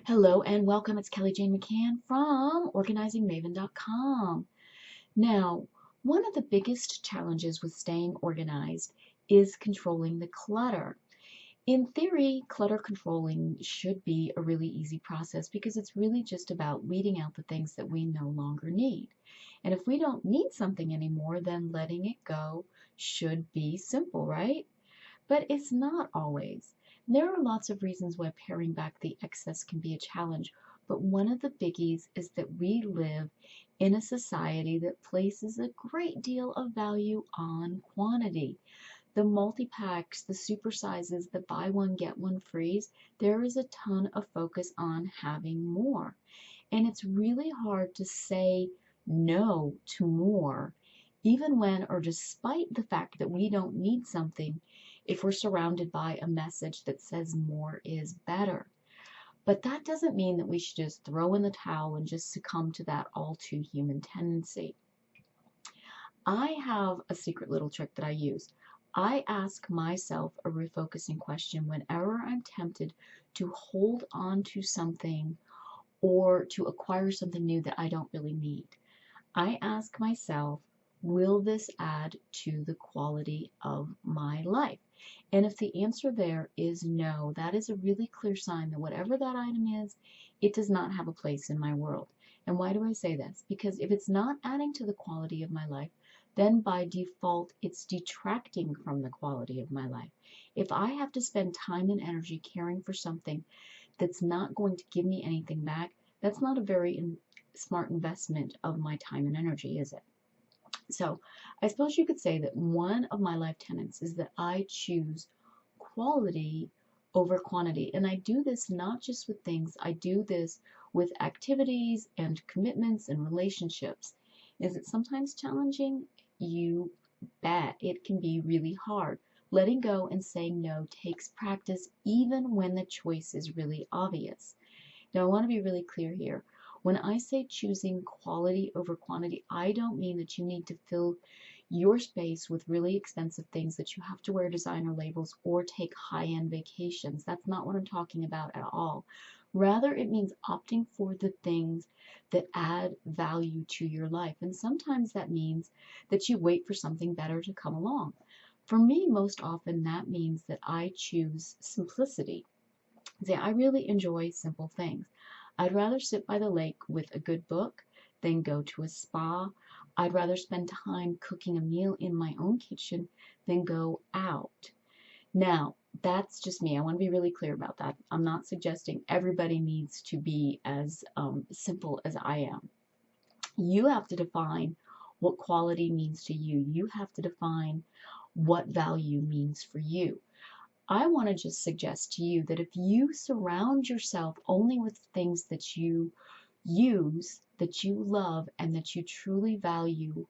Hello and welcome. It's Kelly Jane McCann from organizingmaven.com. Now, one of the biggest challenges with staying organized is controlling the clutter. In theory, clutter controlling should be a really easy process because it's really just about weeding out the things that we no longer need. And if we don't need something anymore, then letting it go should be simple, right? But it's not always. There are lots of reasons why paring back the excess can be a challenge, but one of the biggies is that we live in a society that places a great deal of value on quantity. The multi-packs, the super sizes, the buy one get one frees, there is a ton of focus on having more. And it's really hard to say no to more, even when or despite the fact that we don't need something, if we're surrounded by a message that says more is better. But that doesn't mean that we should just throw in the towel and just succumb to that all too human tendency. I have a secret little trick that I use. I ask myself a refocusing question whenever I'm tempted to hold on to something or to acquire something new that I don't really need. I ask myself, will this add to the quality of my life? And if the answer there is no, that is a really clear sign that whatever that item is, it does not have a place in my world. And why do I say this? Because if it's not adding to the quality of my life, then by default, it's detracting from the quality of my life. If I have to spend time and energy caring for something that's not going to give me anything back, that's not a very smart investment of my time and energy, is it? So I suppose you could say that one of my life tenets is that I choose quality over quantity. And I do this not just with things, I do this with activities and commitments and relationships. Is it sometimes challenging? You bet. It can be really hard. Letting go and saying no takes practice even when the choice is really obvious. Now, I want to be really clear here. When I say choosing quality over quantity, I don't mean that you need to fill your space with really expensive things that you have to wear designer labels or take high-end vacations. That's not what I'm talking about at all. Rather, it means opting for the things that add value to your life. And sometimes that means that you wait for something better to come along. For me, most often that means that I choose simplicity. See, I really enjoy simple things. I'd rather sit by the lake with a good book than go to a spa. I'd rather spend time cooking a meal in my own kitchen than go out. Now, that's just me. I want to be really clear about that. I'm not suggesting everybody needs to be as simple as I am. You have to define what quality means to you. You have to define what value means for you. I want to just suggest to you that if you surround yourself only with things that you use, that you love, and that you truly value,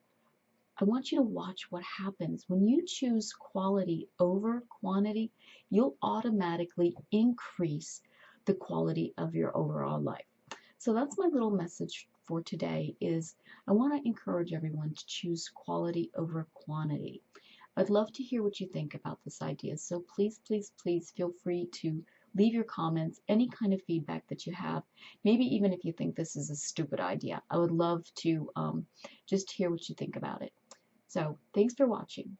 I want you to watch what happens. When you choose quality over quantity, you'll automatically increase the quality of your overall life. So that's my little message for today is I want to encourage everyone to choose quality over quantity. I'd love to hear what you think about this idea. So please, please, please feel free to leave your comments, any kind of feedback that you have, maybe even if you think this is a stupid idea. I would love to just hear what you think about it. So thanks for watching.